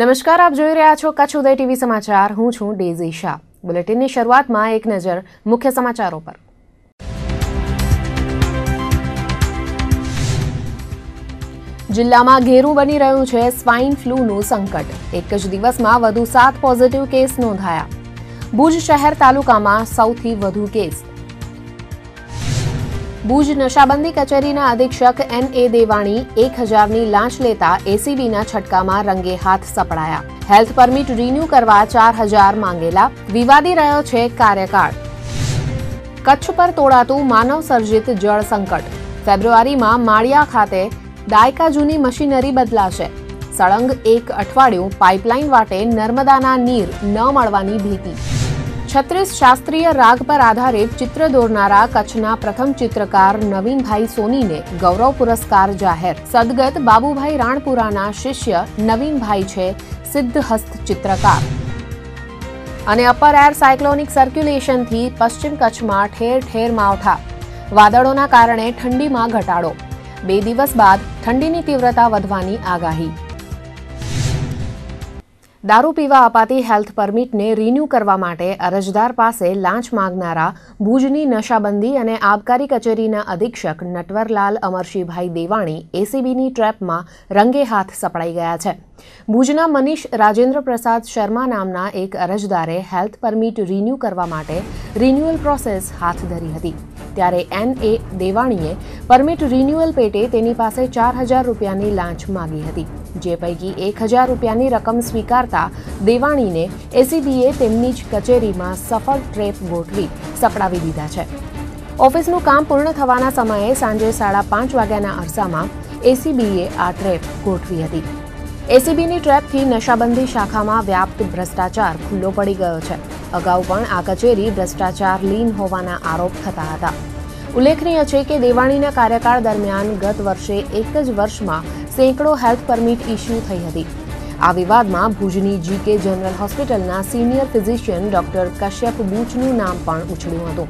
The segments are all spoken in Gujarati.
નમસ્કાર, આપ જોઈ રહ્યા છો કચ્છ ઉદય ટીવી સમાચાર. હું છું ડેઝી શાહ. બુલેટિનની શરૂઆતમાં એક નજર મુખ્ય સમાચારો પર. જિલ્લામાં ઘેરું બની રહ્યું છે સ્વાઇન ફ્લૂનું સંકટ. એક જ દિવસમાં વધુ 7 પોઝિટિવ કેસ નોંધાયા. ભુજ શહેર તાલુકામાં સૌથી વધુ કેસ. ભુજ નશાબંધી કચેરીના અધિક્ષક N.A. દેવાણી 1000ની લાંચ લેતા એસીબીના છટકામાં રંગે હાથ સપડાયા. હેલ્થ પરમિટ રિન્યૂ કરવા 4000 માંગેલા. વિવાદી રહ્યો છે કાર્યકાળ. કચ્છ પર તોડાતું માનવ સર્જિત જળ સંકટ. ફેબ્રુઆરીમાં માળિયા ખાતે દાયકા જૂની મશીનરી બદલાશે. સળંગ 1 અઠવાડિયું પાઇપલાઇન વાટે નર્મદાના નીર ન મળવાની ભીતિ. 36 શાસ્ત્રીય રાગ પર આધારિત ચિત્ર દોરનારા કચ્છના પ્રથમ ચિત્રકાર નવીનભાઈ સોનીને ગૌરવ પુરસ્કાર જાહેર. સદગત બાબુભાઈ રાણપુરાના શિષ્ય નવીનભાઈ છે સિદ્ધહસ્ત ચિત્રકાર. અને અપર એર સાયક્લોનિક સર્ક્યુલેશનથી પશ્ચિમ કચ્છમાં ઠેર ઠેર માવઠા. વાદળોના કારણે ઠંડીમાં ઘટાડો. 2 દિવસ બાદ ઠંડીની તીવ્રતા વધવાની આગાહી. દારૂ પીવા અપાતી હેલ્થ પરમિટને રિન્યૂ કરવા માટે અરજદાર પાસે લાંચ માંગનારા ભુજની નશાબંધી અને આબકારી કચેરીના અધિક્ષક નટવરલાલ અમરશીભાઈ દેવાણી એસીબીની ટ્રેપમાં રંગે હાથ સપડાઈ ગયા છે. ભુજના મનીષ રાજેન્દ્ર પ્રસાદ શર્મા નામના એક અરજદારે હેલ્થ પરમિટ રિન્યૂ કરવા માટે રિન્યુઅલ પ્રોસેસ હાથ ધરી હતી. ત્યારે N.A. દેવાણીએ પરમિટ રિન્યુઅલ પેટે તેની પાસે 4000 રૂપિયાની લાંચ માંગી હતી. જે પૈકી 1000 રૂપિયાની રકમ સ્વીકારતા દેવાણીને એસીબીએ તેમની જ કચેરીમાં સફળ ટ્રેપ ગોઠવી સપડાવી દીધા છે. ઓફિસનું કામ પૂર્ણ થવાના સમયે સાંજે 5:30 વાગ્યાના અરસામાં એસીબીએ આ ટ્રેપ ગોઠવી હતી. એસીબીની ટ્રેપથી નશાબંધી શાખામાં વ્યાપ્ત ભ્રષ્ટાચાર ખુલ્લો પડી ગયો છે. અગાઉ પણ આ કચેરી ભ્રષ્ટાચાર લીન હોવાના આરોપ થતા હતા. ઉલ્લેખનીય છે કે દેવાણીના કાર્યકાળ દરમિયાન ગત વર્ષે એક જ વર્ષમાં સેંકડો હેલ્થ પરમિટ ઇસ્યુ થઈ હતી. આ વિવાદમાં ભુજની જીકે જનરલ હોસ્પિટલના સિનિયર ફિઝિશિયન ડોક્ટર કશ્યપ બૂચનું નામ પણ ઉછળ્યું હતું.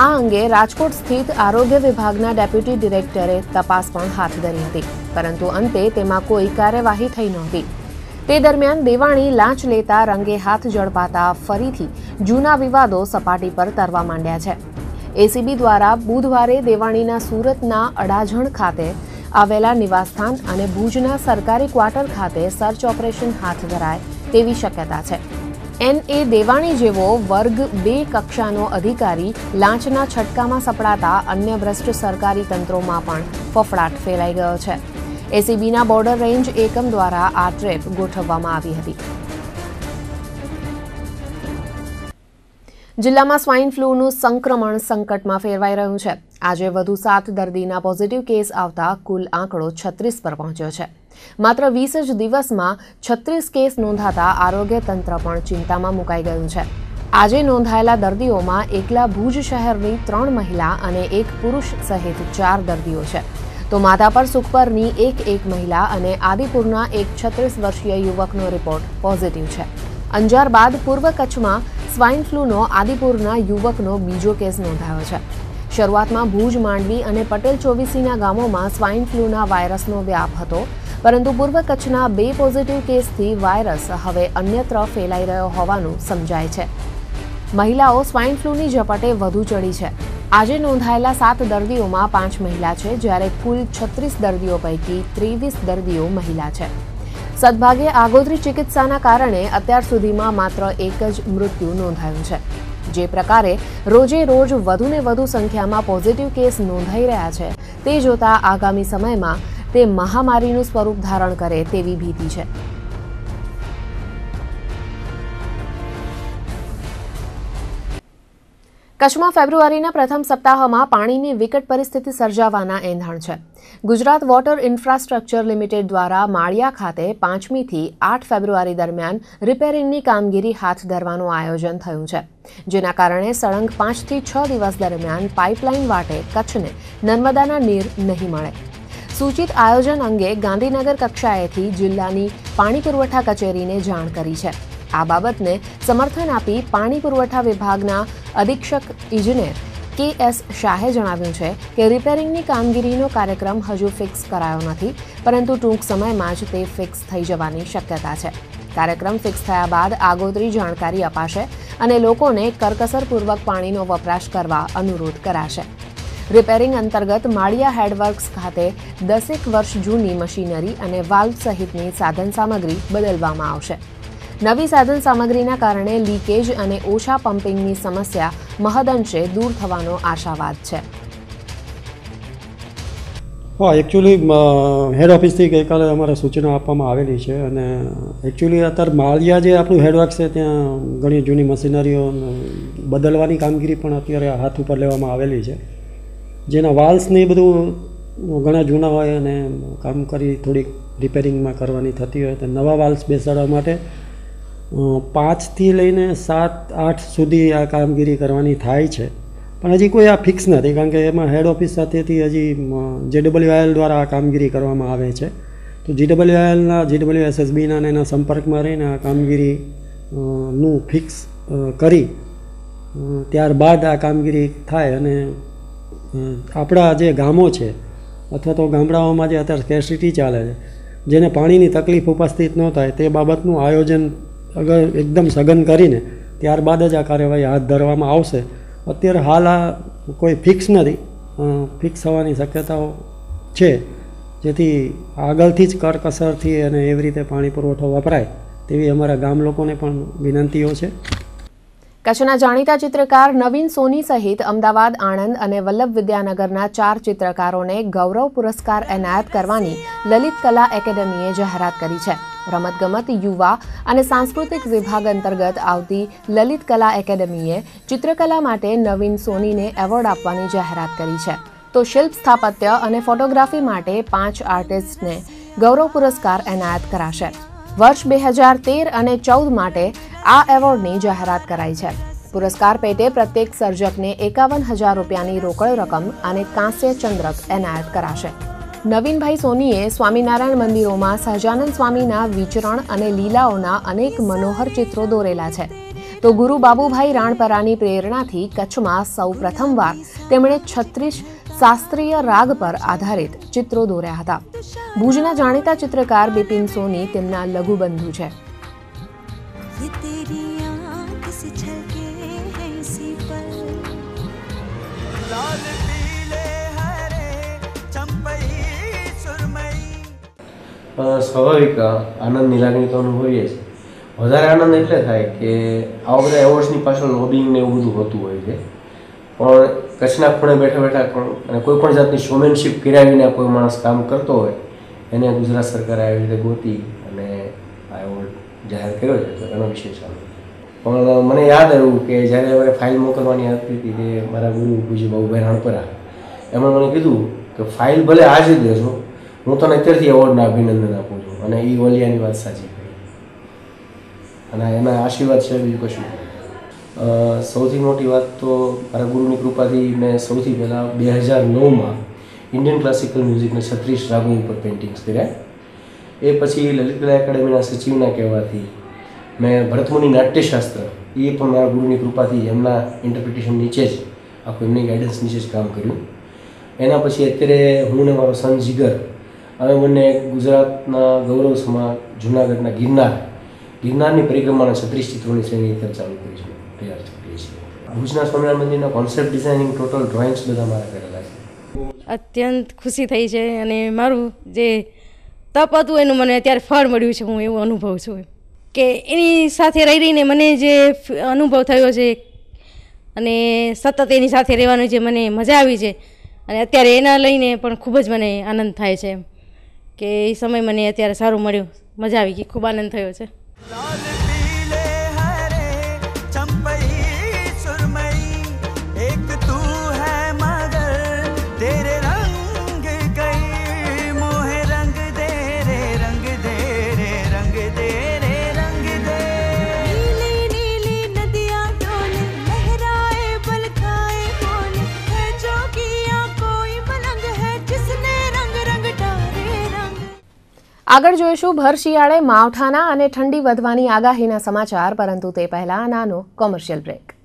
આ અંગે રાજકોટ સ્થિત આરોગ્ય વિભાગના ડેપ્યુટી ડિરેક્ટરે તપાસ પણ હાથ ધરી હતી, પરંતુ અંતે તેમાં કોઈ કાર્યવાહી થઈ નહોતી. તે દરમિયાન દેવાણી લાંચ લેતા રંગે હાથ ઝડપાતા ફરીથી જૂના વિવાદો સપાટી પર તરવા માંડ્યા છે. એસીબી દ્વારા બુધવારે દેવાણીના સુરતના અડાજણ ખાતે આવેલા નિવાસસ્થાન અને ભુજના સરકારી ક્વાર્ટર ખાતે સર્ચ ઓપરેશન હાથ ધરાય તેવી શક્યતા છે. N.A. દેવાણી જેવો વર્ગ 2 કક્ષાનો અધિકારી લાંચના છટકામાં સપડાતા અન્ય ભ્રષ્ટ સરકારી તંત્રોમાં પણ ફફડાટ ફેલાઈ ગયો છે. એસીબીના બોર્ડર રેન્જ એકમ દ્વારા આ ટ્રેપ ગોઠવવામાં આવી હતી. જિલ્લામાં સ્વાઇન ફ્લૂનું સંક્રમણ સંકટમાં ફેરવાઈ રહ્યું છે. આજે વધુ 7 દર્દીના પોઝિટિવ કેસ આવતા કુલ આંકડો 36 પર પહોંચ્યો છે. માત્ર 20 જ દિવસમાં 36 કેસ નોંધાતા આરોગ્ય તંત્ર પણ ચિંતામાં મુકાઈ ગયું છે. આજે નોંધાયેલા દર્દીઓમાં એકલા ભુજ શહેરની 3 મહિલા અને 1 પુરુષ સહિત 4 દર્દીઓ છે. તો માધાપર સુખપરની એક મહિલા અને આદિપુરના એક 36 વર્ષીય યુવકનો રિપોર્ટ પોઝિટિવ છે. અંજાર બાદ પૂર્વ કચ્છમાં સ્વાઇન ફ્લૂનો આદિપુરના યુવકનો બીજો કેસ નોંધાયો છે. શરૂઆતમાં ભુજ, માંડવી અને પટેલ ચોવીસીના ગામોમાં સ્વાઇન ફ્લૂના વાયરસનો વ્યાપ હતો, પરંતુ પૂર્વ કચ્છના 2 પોઝિટિવ કેસથી વાયરસ હવે અન્યત્ર ફેલાઈ રહ્યો હોવાનું સમજાય છે. મહિલાઓ સ્વાઇન ફ્લૂની ઝપટે વધુ ચડી છે. આજે નોંધાયેલા 7 દર્દીઓમાં 5 મહિલા છે, જ્યારે કુલ 36 દર્દીઓ પૈકી 23 દર્દીઓ મહિલા છે. સદભાગ્યે આગોતરી ચિકિત્સાના કારણે અત્યાર સુધીમાં માત્ર 1 જ મૃત્યુ નોંધાયું છે. જે પ્રકારે રોજે રોજ વધુને વધુ સંખ્યામાં પોઝિટિવ કેસ નોંધાઈ રહ્યા છે, તે જોતા આગામી સમયમાં તે મહામારીનું સ્વરૂપ ધારણ કરે તેવી ભીતિ છે. કચ્છમાં ફેબ્રુઆરીના પ્રથમ સપ્તાહમાં પાણીની વિકટ પરિસ્થિતિ સર્જાવાના એંધાણ છે. ગુજરાત વોટર ઇન્ફ્રાસ્ટ્રક્ચર લિમિટેડ દ્વારા માળિયા ખાતે 5મી થી 8 ફેબ્રુઆરી દરમિયાન રિપેરિંગની કામગીરી હાથ ધરવાનું આયોજન થયું છે, જેના કારણે સળંગ 5 થી 6 દિવસ દરમિયાન પાઇપલાઇન વાટે કચ્છને નર્મદાના નીર નહીં મળે. સૂચિત આયોજન અંગે ગાંધીનગર કક્ષાએથી જિલ્લાની પાણી પુરવઠા કચેરીને જાણ કરી છે. આ બાબતને સમર્થન આપી પાણી પુરવઠા વિભાગના અધિક્ષક ઇજનેર K.S. શાહે જણાવ્યું છે કે રિપેરિંગની કામગીરીનો કાર્યક્રમ હજુ ફિક્સ કરાયો નથી, પરંતુ ટૂંક સમયમાં જ તે ફિક્સ થઈ જવાની શક્યતા છે. કાર્યક્રમ ફિક્સ થયા બાદ આગોતરી જાણકારી અપાશે અને લોકોને કરકસરપૂર્વક પાણીનો વપરાશ કરવા અનુરોધ કરાશે. રિપેરિંગ અંતર્ગત માળિયા હેડવર્ક્સ ખાતે 10 વર્ષ જૂની મશીનરી અને વાલ્વ સહિતની સાધનસામગ્રી બદલવામાં આવશે. નવી સાધનસામગ્રીના કારણે લીકેજ અને ઓછા પમ્પિંગની સમસ્યા મહદઅંશે દૂર થવાનો આશાવાદ છે. હા, એકચ્યુઅલી હેડ ઓફિસથી ગઈકાલે અમારે સૂચના આપવામાં આવેલી છે અને એકચ્યુઅલી અત્યારે માળિયા જે આપણું હેડવર્ક છે ત્યાં ઘણી જૂની મશીનરીઓ બદલવાની કામગીરી પણ અત્યારે હાથ ઉપર લેવામાં આવેલી છે, જેના વાલ્સને એ બધું ઘણા જૂના હોય અને કામ કરી થોડીક રિપેરિંગમાં કરવાની થતી હોય તો નવા વાલ્સ બેસાડવા માટે 5 થી લઈને 7-8 સુધી આ કામગીરી કરવાની થાય છે. પણ હજી કોઈ આ ફિક્સ નથી, કારણ કે એમાં હેડ ઓફિસ સાથેથી હજી JWIL દ્વારા આ કામગીરી કરવામાં આવે છે. તો GWSSBના એના સંપર્કમાં રહીને આ કામગીરી નું ફિક્સ કરી ત્યારબાદ આ કામગીરી થાય અને આપણા જે ગામો છે અથવા તો ગામડાઓમાં જે અત્યારે સ્કેર્સિટી ચાલે છે, જેને પાણીની તકલીફ ઉપસ્થિત ન થાય તે બાબતનું આયોજન અગર એકદમ સઘન કરીને ત્યારબાદ જ આ કાર્યવાહી હાથ ધરવામાં આવશે. અત્યારે હાલ આ કોઈ ફિક્સ નથી, ફિક્સ થવાની શક્યતાઓ છે, જેથી આગળથી જ કરકસરથી અને એવી રીતે પાણી પુરવઠો વપરાય તેવી અમારા ગામ લોકોને પણ વિનંતીઓ છે. કચ્છના જાણીતા ચિત્રકાર નવીન સોની સહિત અમદાવાદ, આણંદ અને વલ્લભ વિદ્યાનગરના 4 ચિત્રકારોને ગૌરવ પુરસ્કાર એનાયત કરવાની લલિત કલા એકેડેમીએ જાહેરાત કરી છે. રમતગમત, યુવા અને સાંસ્કૃતિક વિભાગ અંતર્ગત આવતી લલિત કલા એકેડેમીએ ચિત્રકલા માટે નવીન સોનીને એવોર્ડ આપવાની જાહેરાત કરી છે. તો શિલ્પ સ્થાપત્ય અને ફોટોગ્રાફી માટે 5 આર્ટિસ્ટને ગૌરવ પુરસ્કાર એનાયત કરાશે. વર્ષ 2013 અને 14 માટે આ એવોર્ડની જાહેરાત કરાઈ છે. પુરસ્કાર પેટે પ્રત્યેક સર્જકને 51,000 રૂપિયાની રોકડ રકમ અને કાંસ્ય ચંદ્રક એનાયત કરાશે. નવીનભાઈ સોનીએ સ્વામિનારાયણ મંદિરોમાં સહજાનંદ સ્વામીના વિચરણ અને લીલાઓના અનેક મનોહર ચિત્રો દોરેલા છે. તો ગુરુ બાબુભાઈ રાણપરાની પ્રેરણાથી કચ્છમાં સૌ પ્રથમવાર તેમણે 36 શાસ્ત્રીય રાગ પર આધારિત ચિત્રો દોર્યા હતા. ભુજના જાણીતા ચિત્રકાર બિપિન સોની તેમના લઘુબંધુ છે. સ્વાભાવિક આનંદની લાગણી તો અનુભવીએ છીએ. વધારે આનંદ એટલે થાય કે આવા બધા એવોર્ડ્સની પાછળ લોબિંગ ને એવું બધું હોતું હોય છે, પણ કચ્છના ખૂણે બેઠા બેઠા અને કોઈ પણ જાતની શોમેનશીપ કર્યા વિના કોઈ માણસ કામ કરતો હોય એને ગુજરાત સરકારે આવી રીતે ગોતી અને આ એવોર્ડ જાહેર કર્યો છે, તો એનો વિશેષ આનંદ. પણ મને યાદ આવ્યું કે જ્યારે અમારે ફાઇલ મોકલવાની હતી હતી કે મારા ગુરુ પૂજ્ય બાબુભાઈ રાણપરા એમણે મને કીધું કે ફાઇલ ભલે આજે જ દેશો, હું તને અત્યારથી એવોર્ડના અભિનંદન આપું છું. અને એ ઓલિયાની વાત સાચી કરી અને એના આશીર્વાદ છે, બીજું કશું. સૌથી મોટી વાત તો મારા ગુરુની કૃપાથી મેં સૌથી પહેલાં 2009માં ઇન્ડિયન ક્લાસિકલ મ્યુઝિકના 36 રાગો ઉપર પેઇન્ટિંગ્સ કર્યા. એ પછી લલિત કલા એકેડેમીના સચિવના કહેવાથી મેં ભરતમુનિ નાટ્યશાસ્ત્ર એ પણ મારા ગુરુની કૃપાથી એમના ઇન્ટરપ્રિટેશન નીચે જ આખું એમની ગાઈડન્સ નીચે જ કામ કર્યું. એના પછી અત્યારે હું ને મારો સન જીગર અમે બંને ગુજરાતના ગૌરવ સમા જૂનાગઢના ગિરનારની પરિક્રમાના 36 ચિત્રોની શ્રેણી અત્યારે ચાલુ કરી છે, તૈયાર કરીએ છીએ. ભુજના સ્વામિનારાયણ મંદિરના કોન્સેપ્ટ ડિઝાઇનિંગ ટોટલ ડ્રોઈંગ્સ બધા મારા કરેલા છે. અત્યંત ખુશી થઈ છે અને મારું જે તપ હતું એનું મને અત્યારે ફળ મળ્યું છે. હું એવું અનુભવ છું કે એની સાથે રહીને મને જે અનુભવ થયો છે અને સતત એની સાથે રહેવાનું જે મને મજા આવી છે અને અત્યારે એના લઈને પણ ખૂબ જ મને આનંદ થાય છે કે એ સમય મને અત્યારે સારું મળ્યું, મજા આવી ગઈ, ખૂબ આનંદ થયો છે. આગળ જોઈશું ભર શિયાળે માવઠાના અને ઠંડી વધવાની આગાહીના સમાચાર, પરંતુ તે પહેલા નાનો કોમર્શિયલ બ્રેક.